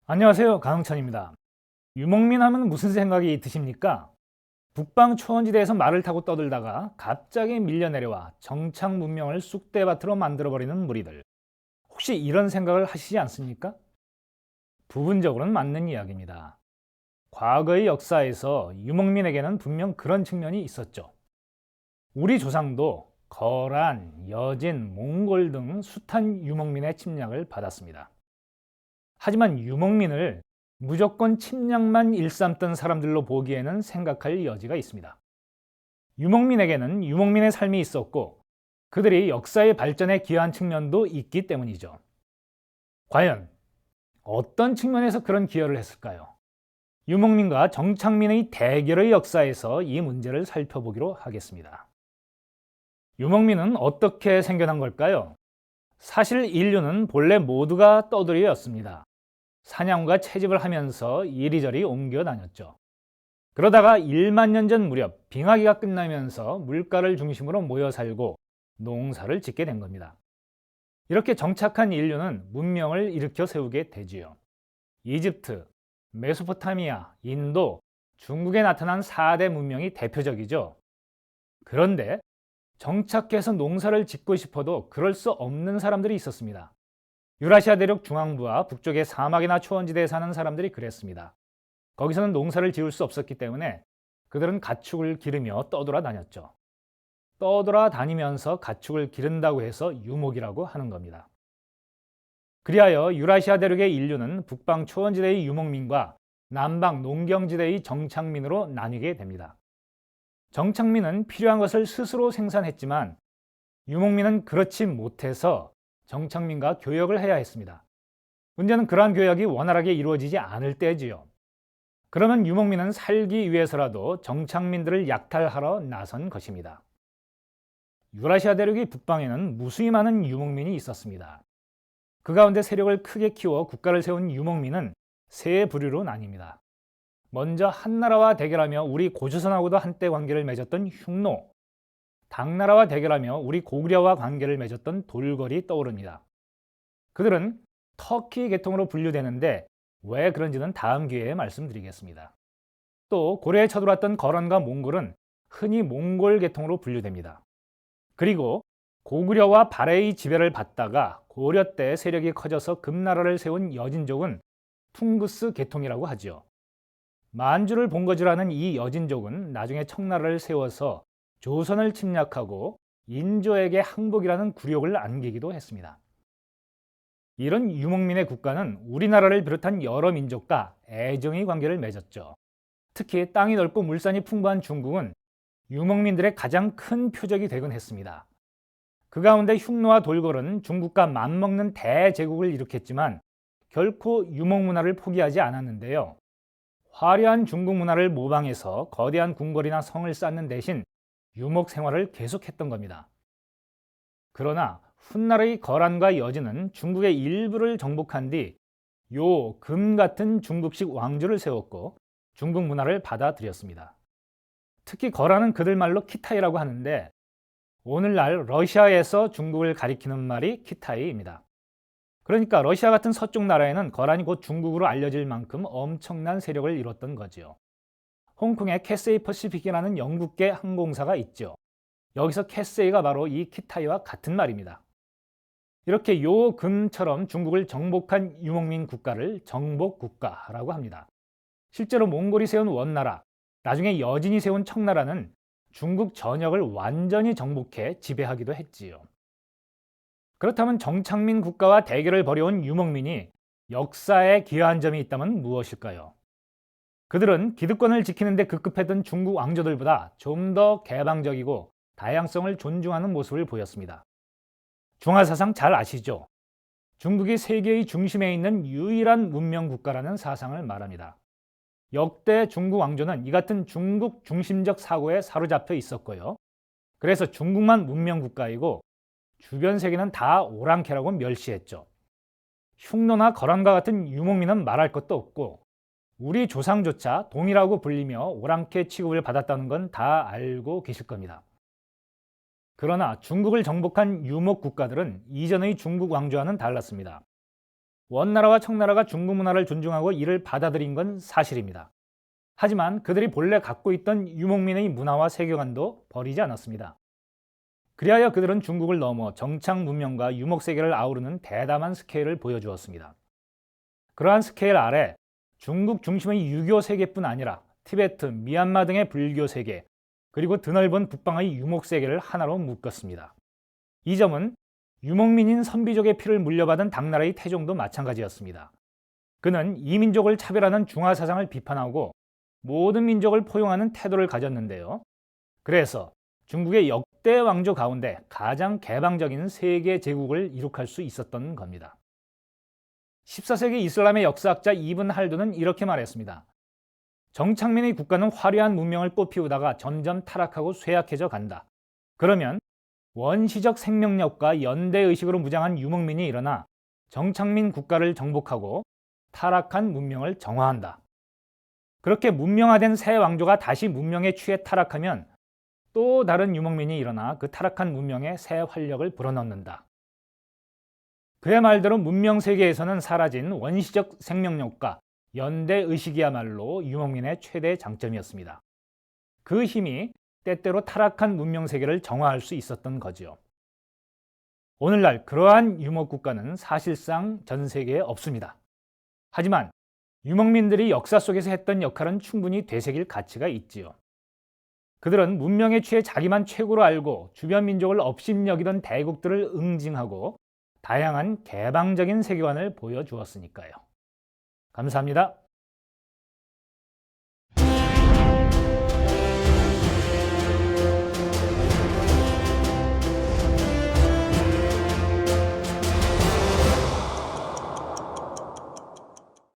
안녕하세요. 강흥천입니다. 유목민 하면 무슨 생각이 드십니까? 북방 초원지대에서 말을 타고 떠들다가 갑자기 밀려 내려와 정착 문명을 쑥대밭으로 만들어버리는 무리들. 혹시 이런 생각을 하시지 않습니까? 부분적으로는 맞는 이야기입니다. 과거의 역사에서 유목민에게는 분명 그런 측면이 있었죠. 우리 조상도 거란, 여진, 몽골 등 숱한 유목민의 침략을 받았습니다. 하지만 유목민을 무조건 침략만 일삼던 사람들로 보기에는 생각할 여지가 있습니다. 유목민에게는 유목민의 삶이 있었고 그들이 역사의 발전에 기여한 측면도 있기 때문이죠. 과연 어떤 측면에서 그런 기여를 했을까요? 유목민과 정착민의 대결의 역사에서 이 문제를 살펴보기로 하겠습니다. 유목민은 어떻게 생겨난 걸까요? 사실 인류는 본래 모두가 떠돌이였습니다. 사냥과 채집을 하면서 이리저리 옮겨 다녔죠. 그러다가 1만 년 전 무렵 빙하기가 끝나면서 물가를 중심으로 모여 살고 농사를 짓게 된 겁니다. 이렇게 정착한 인류는 문명을 일으켜 세우게 되지요. 이집트, 메소포타미아, 인도, 중국에 나타난 4대 문명이 대표적이죠. 그런데 정착해서 농사를 짓고 싶어도 그럴 수 없는 사람들이 있었습니다. 유라시아 대륙 중앙부와 북쪽의 사막이나 초원지대에 사는 사람들이 그랬습니다. 거기서는 농사를 지을 수 없었기 때문에 그들은 가축을 기르며 떠돌아다녔죠. 떠돌아다니면서 가축을 기른다고 해서 유목이라고 하는 겁니다. 그리하여 유라시아 대륙의 인류는 북방 초원지대의 유목민과 남방 농경지대의 정착민으로 나뉘게 됩니다. 정착민은 필요한 것을 스스로 생산했지만 유목민은 그렇지 못해서 정착민과 교역을 해야 했습니다. 문제는 그러한 교역이 원활하게 이루어지지 않을 때지요. 그러면 유목민은 살기 위해서라도 정착민들을 약탈하러 나선 것입니다. 유라시아 대륙의 북방에는 무수히 많은 유목민이 있었습니다. 그 가운데 세력을 크게 키워 국가를 세운 유목민은 세 부류로 나뉩니다. 먼저 한나라와 대결하며 우리 고조선하고도 한때 관계를 맺었던 흉노, 당나라와 대결하며 우리 고구려와 관계를 맺었던 돌궐이 떠오릅니다. 그들은 터키 계통으로 분류되는데 왜 그런지는 다음 기회에 말씀드리겠습니다. 또 고려에 쳐들어왔던 거란과 몽골은 흔히 몽골 계통으로 분류됩니다. 그리고 고구려와 발해의 지배를 받다가 고려 때 세력이 커져서 금나라를 세운 여진족은 퉁구스 계통이라고 하지요. 만주를 본거지라는 이 여진족은 나중에 청나라를 세워서 조선을 침략하고 인조에게 항복이라는 굴욕을 안기기도 했습니다. 이런 유목민의 국가는 우리나라를 비롯한 여러 민족과 애정의 관계를 맺었죠. 특히 땅이 넓고 물산이 풍부한 중국은 유목민들의 가장 큰 표적이 되곤 했습니다. 그 가운데 흉노와 돌궐은 중국과 맞먹는 대제국을 일으켰지만 결코 유목 문화를 포기하지 않았는데요. 화려한 중국 문화를 모방해서 거대한 궁궐이나 성을 쌓는 대신 유목 생활을 계속했던 겁니다. 그러나 훗날의 거란과 여진은 중국의 일부를 정복한 뒤 요, 금 같은 중국식 왕조를 세웠고 중국 문화를 받아들였습니다. 특히 거란은 그들 말로 키타이라고 하는데 오늘날 러시아에서 중국을 가리키는 말이 키타이입니다. 그러니까 러시아 같은 서쪽 나라에는 거란이 곧 중국으로 알려질 만큼 엄청난 세력을 이뤘던 거지요. 홍콩에 캐세이 퍼시픽이라는 영국계 항공사가 있죠. 여기서 캐세이가 바로 이 키타이와 같은 말입니다. 이렇게 요 금처럼 중국을 정복한 유목민 국가를 정복국가라고 합니다. 실제로 몽골이 세운 원나라, 나중에 여진이 세운 청나라는 중국 전역을 완전히 정복해 지배하기도 했지요. 그렇다면 정착민 국가와 대결을 벌여온 유목민이 역사에 기여한 점이 있다면 무엇일까요? 그들은 기득권을 지키는 데 급급했던 중국 왕조들보다 좀 더 개방적이고 다양성을 존중하는 모습을 보였습니다. 중화사상 잘 아시죠? 중국이 세계의 중심에 있는 유일한 문명 국가라는 사상을 말합니다. 역대 중국 왕조는 이 같은 중국 중심적 사고에 사로잡혀 있었고요. 그래서 중국만 문명 국가이고 주변 세계는 다 오랑캐라고 멸시했죠. 흉노나 거란과 같은 유목민은 말할 것도 없고 우리 조상조차 동이라고 불리며 오랑캐 취급을 받았다는 건 다 알고 계실 겁니다. 그러나 중국을 정복한 유목 국가들은 이전의 중국 왕조와는 달랐습니다. 원나라와 청나라가 중국 문화를 존중하고 이를 받아들인 건 사실입니다. 하지만 그들이 본래 갖고 있던 유목민의 문화와 세계관도 버리지 않았습니다. 그리하여 그들은 중국을 넘어 정착 문명과 유목 세계를 아우르는 대담한 스케일을 보여주었습니다. 그러한 스케일 아래 중국 중심의 유교 세계뿐 아니라 티베트, 미얀마 등의 불교 세계, 그리고 드넓은 북방의 유목 세계를 하나로 묶었습니다. 이 점은 유목민인 선비족의 피를 물려받은 당나라의 태종도 마찬가지였습니다. 그는 이 민족을 차별하는 중화 사상을 비판하고 모든 민족을 포용하는 태도를 가졌는데요. 그래서 중국의 역대 왕조 가운데 가장 개방적인 세계 제국을 이룩할 수 있었던 겁니다. 14세기 이슬람의 역사학자 이븐 할두는 이렇게 말했습니다. 정착민의 국가는 화려한 문명을 꽃피우다가 점점 타락하고 쇠약해져 간다. 그러면 원시적 생명력과 연대의식으로 무장한 유목민이 일어나 정착민 국가를 정복하고 타락한 문명을 정화한다. 그렇게 문명화된 새 왕조가 다시 문명의 취해 타락하면 또 다른 유목민이 일어나 그 타락한 문명에 새 활력을 불어넣는다. 그의 말대로 문명 세계에서는 사라진 원시적 생명력과 연대의식이야말로 유목민의 최대 장점이었습니다. 그 힘이 때때로 타락한 문명 세계를 정화할 수 있었던 거지요. 오늘날 그러한 유목국가는 사실상 전 세계에 없습니다. 하지만 유목민들이 역사 속에서 했던 역할은 충분히 되새길 가치가 있지요. 그들은 문명에 취해 자기만 최고로 알고 주변 민족을 업신여기던 대국들을 응징하고 다양한 개방적인 세계관을 보여주었으니까요. 감사합니다.